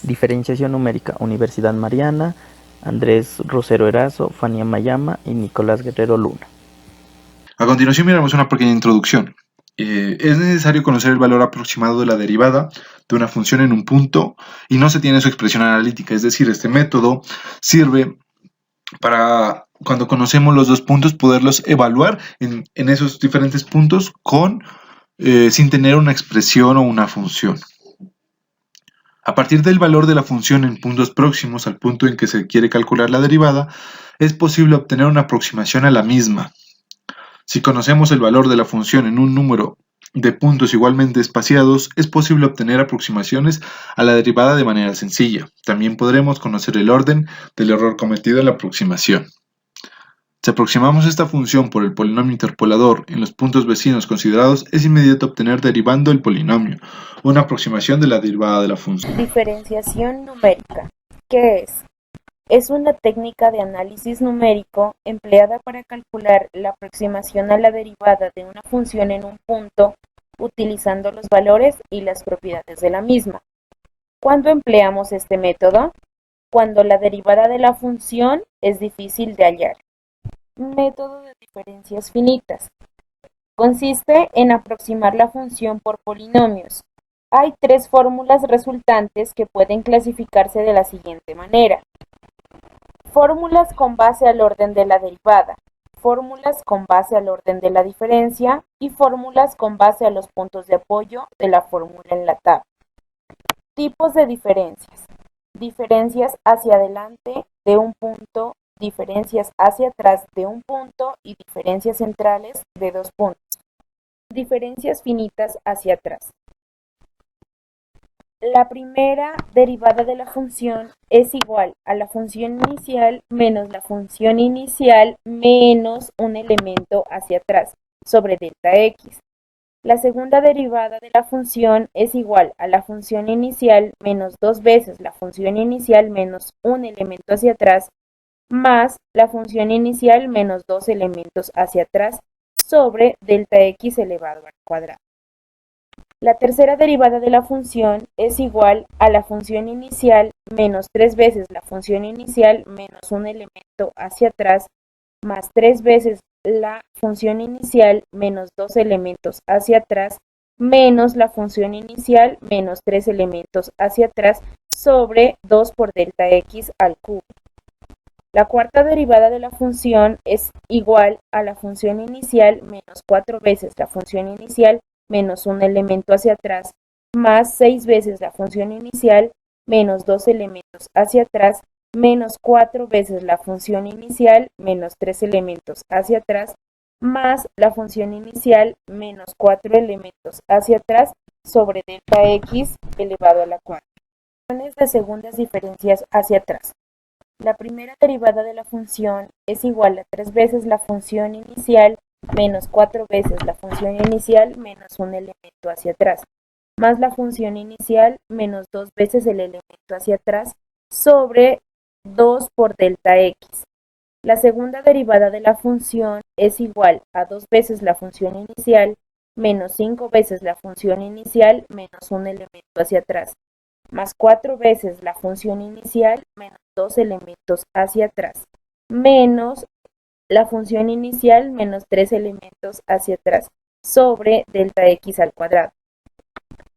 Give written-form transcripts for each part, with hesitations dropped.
Diferenciación numérica, Universidad Mariana, Andrés Rosero Erazo, Fania Mayama y Nicolás Guerrero Luna. A continuación miramos una pequeña introducción. Es necesario conocer el valor aproximado de la derivada de una función en un punto y no se tiene su expresión analítica, es decir, este método sirve para cuando conocemos los dos puntos poderlos evaluar en esos diferentes puntos sin tener una expresión o una función. A partir del valor de la función en puntos próximos al punto en que se quiere calcular la derivada, es posible obtener una aproximación a la misma. Si conocemos el valor de la función en un número de puntos igualmente espaciados, es posible obtener aproximaciones a la derivada de manera sencilla. También podremos conocer el orden del error cometido en la aproximación. Si aproximamos esta función por el polinomio interpolador en los puntos vecinos considerados, es inmediato obtener derivando el polinomio, una aproximación de la derivada de la función. Diferenciación numérica. ¿Qué es? Es una técnica de análisis numérico empleada para calcular la aproximación a la derivada de una función en un punto utilizando los valores y las propiedades de la misma. ¿Cuándo empleamos este método? Cuando la derivada de la función es difícil de hallar. Método de diferencias finitas. Consiste en aproximar la función por polinomios. Hay tres fórmulas resultantes que pueden clasificarse de la siguiente manera. Fórmulas con base al orden de la derivada, fórmulas con base al orden de la diferencia y fórmulas con base a los puntos de apoyo de la fórmula en la tabla. Tipos de diferencias. Diferencias hacia adelante de un punto, diferencias hacia atrás de un punto y diferencias centrales de dos puntos. Diferencias finitas hacia atrás. La primera derivada de la función es igual a la función inicial menos la función inicial menos un elemento hacia atrás sobre delta x. La segunda derivada de la función es igual a la función inicial menos dos veces la función inicial menos un elemento hacia atrás más la función inicial menos dos elementos hacia atrás sobre delta x elevado al cuadrado. La tercera derivada de la función es igual a la función inicial menos tres veces la función inicial menos un elemento hacia atrás más tres veces la función inicial menos dos elementos hacia atrás menos la función inicial menos tres elementos hacia atrás sobre 2 por delta x al cubo. La cuarta derivada de la función es igual a la función inicial menos cuatro veces la función inicial menos un elemento hacia atrás, más 6 veces la función inicial, menos 2 elementos hacia atrás, menos 4 veces la función inicial, menos 3 elementos hacia atrás, más la función inicial, menos 4 elementos hacia atrás, sobre delta x elevado a la cuarta. Funciones de segundas diferencias hacia atrás. La primera derivada de la función es igual a 3 veces la función inicial, menos 4 veces la función inicial menos un elemento hacia atrás, más la función inicial menos 2 veces el elemento hacia atrás sobre 2 por delta x. La segunda derivada de la función es igual a 2 veces la función inicial menos 5 veces la función inicial menos un elemento hacia atrás, más 4 veces la función inicial menos 2 elementos hacia atrás, menos la función inicial menos 3 elementos hacia atrás sobre delta x al cuadrado.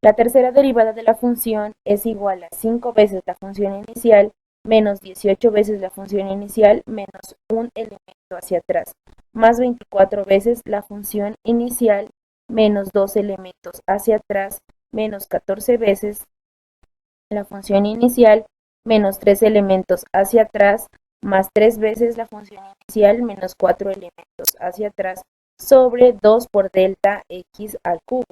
La tercera derivada de la función es igual a 5 veces la función inicial menos 18 veces la función inicial menos un elemento hacia atrás, más 24 veces la función inicial menos 2 elementos hacia atrás menos 14 veces la función inicial menos 3 elementos hacia atrás más 3 veces la función inicial menos 4 elementos hacia atrás sobre 2 por delta x al cubo.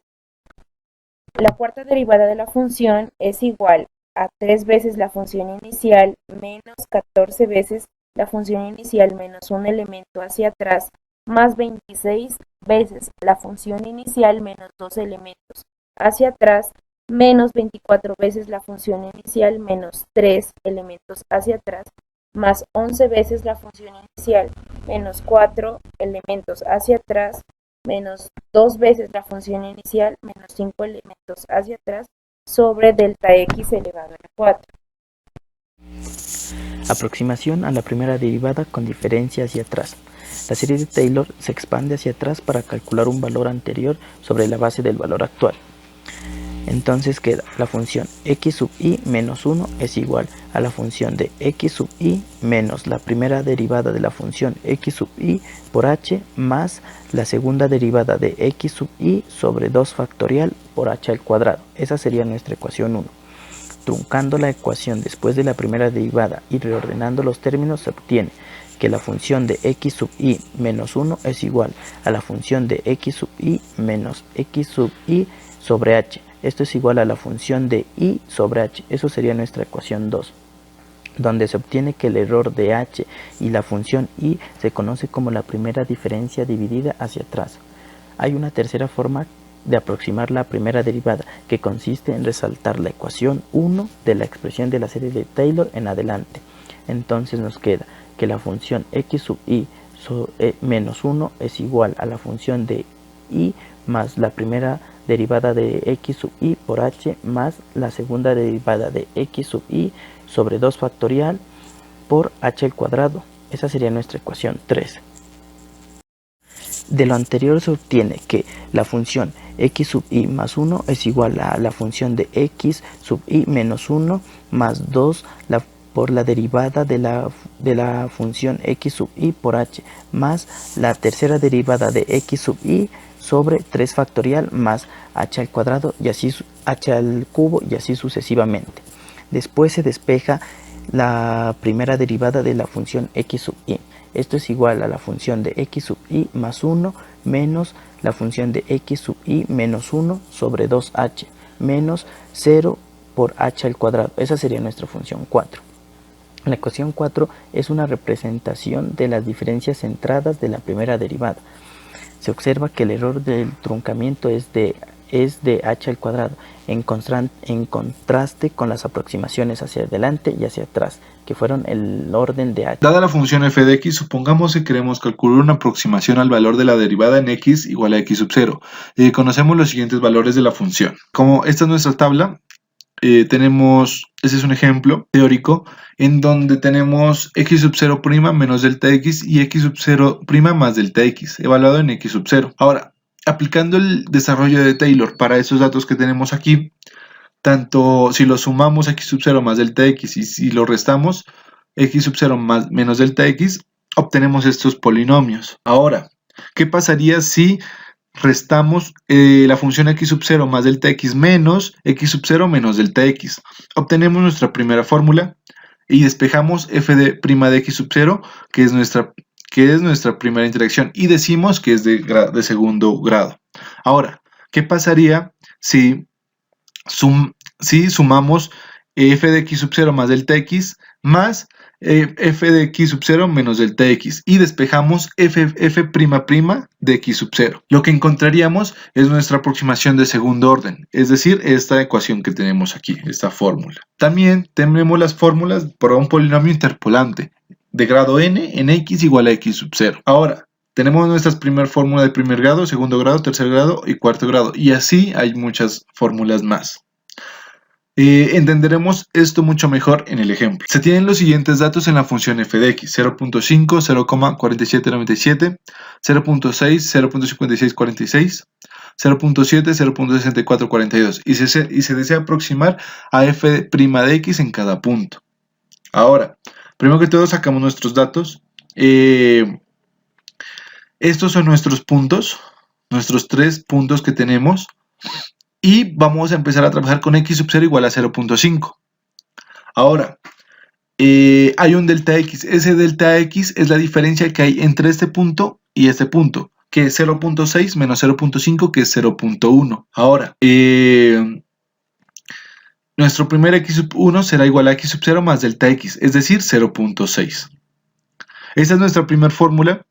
La cuarta derivada de la función es igual a 3 veces la función inicial menos 14 veces la función inicial menos un elemento hacia atrás más 26 veces la función inicial menos 2 elementos hacia atrás menos 24 veces la función inicial menos 3 elementos hacia atrás más 11 veces la función inicial menos 4 elementos hacia atrás menos 2 veces la función inicial menos 5 elementos hacia atrás sobre delta x elevado a la 4. Aproximación a la primera derivada con diferencia hacia atrás. La serie de Taylor se expande hacia atrás para calcular un valor anterior sobre la base del valor actual. Entonces queda la función x sub i menos 1 es igual a la función de x sub i menos la primera derivada de la función x sub i por h más la segunda derivada de x sub i sobre 2 factorial por h al cuadrado. Esa sería nuestra ecuación 1. Truncando la ecuación después de la primera derivada y reordenando los términos se obtiene que la función de x sub i menos 1 es igual a la función de x sub i menos x sub i sobre h. Esto es igual a la función de i sobre h. Eso sería nuestra ecuación 2, donde se obtiene que el error de h y la función i se conoce como la primera diferencia dividida hacia atrás. Hay una tercera forma de aproximar la primera derivada, que consiste en resaltar la ecuación 1 de la expresión de la serie de Taylor en adelante. Entonces nos queda que la función x sub i menos 1 es igual a la función de i más la primera derivada de x sub i por h más la segunda derivada de x sub i sobre 2 factorial por h al cuadrado. Esa sería nuestra ecuación 3. De lo anterior se obtiene que la función x sub i más 1 es igual a la función de x sub i menos 1 más 2 por la derivada de la función x sub i por h más la tercera derivada de x sub i sobre 3 factorial más h al cuadrado y así h al cubo y así sucesivamente. Después se despeja la primera derivada de la función x sub i. Esto es igual a la función de x sub i más 1 menos la función de x sub i menos 1 sobre 2h menos 0 por h al cuadrado. Esa sería nuestra función 4. La ecuación 4 es una representación de las diferencias centradas de la primera derivada. Se observa que el error del truncamiento es de h al cuadrado, en contraste con las aproximaciones hacia adelante y hacia atrás, que fueron el orden de h. Dada la función f de x, supongamos que queremos calcular una aproximación al valor de la derivada en x igual a x sub 0. Conocemos los siguientes valores de la función. Como esta es nuestra tabla, ese es un ejemplo teórico en donde tenemos x sub 0' menos delta x y x sub 0' más delta x, evaluado en x sub 0. Ahora, aplicando el desarrollo de Taylor para esos datos que tenemos aquí, tanto si lo sumamos x sub 0 más delta x y si lo restamos x sub 0 más menos delta x, obtenemos estos polinomios. Ahora, ¿qué pasaría si restamos la función x sub 0 más delta x menos x sub 0 menos delta x? Obtenemos nuestra primera fórmula y despejamos f de prima de x sub 0, que es nuestra primera interacción, y decimos que es de segundo grado. Ahora, ¿qué pasaría si sumamos f de x sub 0 más delta x más f de x sub 0 menos delta x y despejamos f' de x sub 0? Lo que encontraríamos es nuestra aproximación de segundo orden, es decir, esta ecuación que tenemos aquí, esta fórmula. También tenemos las fórmulas para un polinomio interpolante de grado n en x igual a x sub 0. Ahora, tenemos nuestras primeras fórmulas de primer grado, segundo grado, tercer grado y cuarto grado, y así hay muchas fórmulas más. Entenderemos esto mucho mejor en el ejemplo. Se tienen los siguientes datos en la función f de x: 0.5, 0,4797, 0.6, 0.5646, 0.7, 0.6442 y se desea aproximar a f' de x en cada punto. Ahora, primero que todo sacamos nuestros datos. Estos son nuestros puntos, nuestros 3 puntos que tenemos. Y vamos a empezar a trabajar con x sub 0 igual a 0.5. Ahora, hay un delta x. Ese delta x es la diferencia que hay entre este punto y este punto, que es 0.6 menos 0.5, que es 0.1. Ahora, nuestro primer x sub 1 será igual a x sub 0 más delta x, es decir, 0.6. Esta es nuestra primera fórmula.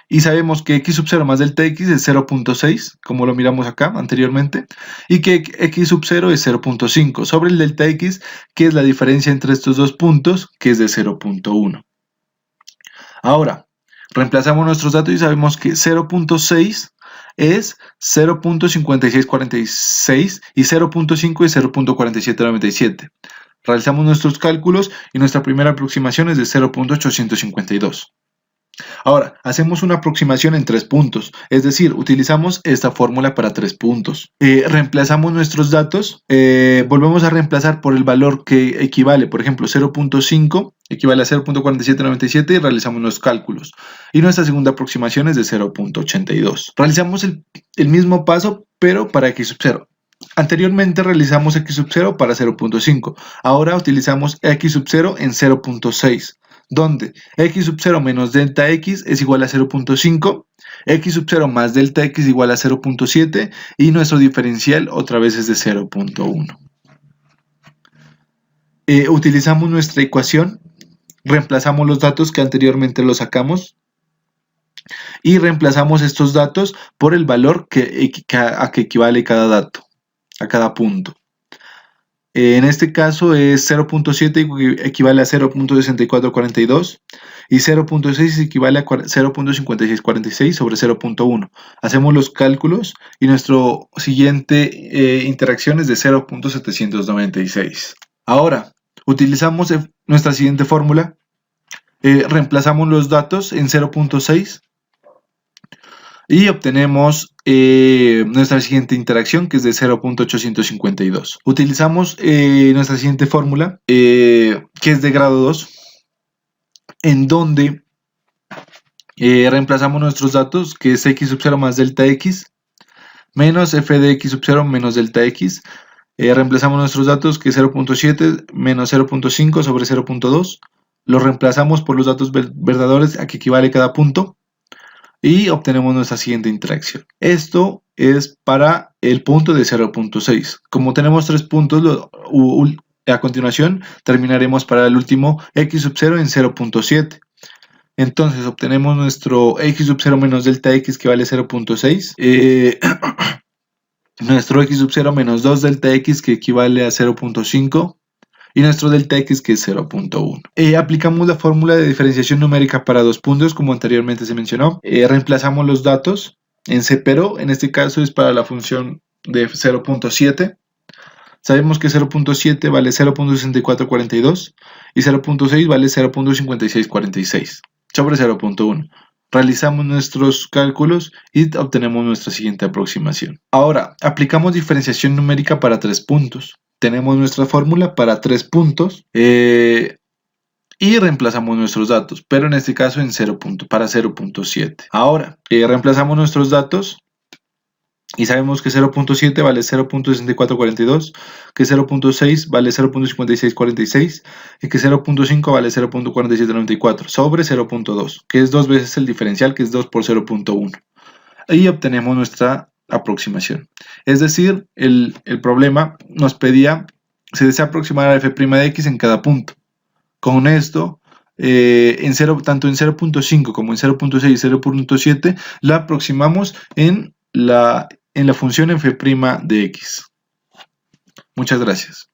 Y sabemos que x sub 0 más delta x es 0.6, como lo miramos acá anteriormente, y que x sub 0 es 0.5 sobre el delta x, que es la diferencia entre estos dos puntos, que es de 0.1. Ahora, reemplazamos nuestros datos y sabemos que 0.6 es 0.5646 y 0.5 es 0.4797. Realizamos nuestros cálculos y nuestra primera aproximación es de 0.852. Ahora, hacemos una aproximación en 3 puntos, es decir, utilizamos esta fórmula para 3 puntos. Reemplazamos nuestros datos, volvemos a reemplazar por el valor que equivale, por ejemplo, 0.5 equivale a 0.4797 y realizamos los cálculos. Y nuestra segunda aproximación es de 0.82. Realizamos el mismo paso, pero para x sub 0. Anteriormente realizamos x sub 0 para 0.5, ahora utilizamos x sub 0 en 0.6. donde x sub 0 menos delta x es igual a 0.5, x sub 0 más delta x igual a 0.7 y nuestro diferencial otra vez es de 0.1. Utilizamos nuestra ecuación, reemplazamos los datos que anteriormente los sacamos y reemplazamos estos datos por el valor a que equivale cada dato, a cada punto. En este caso es 0.7 equivale a 0.6442 y 0.6 equivale a 0.5646 sobre 0.1. Hacemos los cálculos y nuestra siguiente interacción es de 0.796. Ahora, utilizamos nuestra siguiente fórmula, reemplazamos los datos en 0.6 y obtenemos nuestra siguiente interacción, que es de 0.852. Utilizamos nuestra siguiente fórmula, que es de grado 2, en donde reemplazamos nuestros datos, que es x sub 0 más delta x, menos f de x sub 0 menos delta x. Reemplazamos nuestros datos, que es 0.7 menos 0.5 sobre 0.2. Los reemplazamos por los datos verdaderos a que equivale cada punto. Y obtenemos nuestra siguiente interacción. Esto es para el punto de 0.6. Como tenemos 3 puntos, a continuación terminaremos para el último x sub 0 en 0.7. Entonces obtenemos nuestro x sub 0 menos delta x, que vale 0.6. Nuestro x sub 0 menos 2 delta x, que equivale a 0.5. Y nuestro delta x, que es 0.1. Aplicamos la fórmula de diferenciación numérica para 2 puntos, como anteriormente se mencionó. Reemplazamos los datos en C, pero en este caso es para la función de 0.7. Sabemos que 0.7 vale 0.6442 y 0.6 vale 0.5646 sobre 0.1. Realizamos nuestros cálculos y obtenemos nuestra siguiente aproximación. Ahora, aplicamos diferenciación numérica para 3 puntos. Tenemos nuestra fórmula para 3 puntos y reemplazamos nuestros datos, pero en este caso para 0.7. Ahora, reemplazamos nuestros datos y sabemos que 0.7 vale 0.6442, que 0.6 vale 0.5646 y que 0.5 vale 0.4794 sobre 0.2, que es 2 veces el diferencial, que es 2 por 0.1. Y obtenemos nuestra aproximación. Es decir, el problema nos pedía, se desea aproximar a f' de x en cada punto. Con esto, tanto en 0.5 como en 0.6 y 0.7, la aproximamos en la función f' de x. Muchas gracias.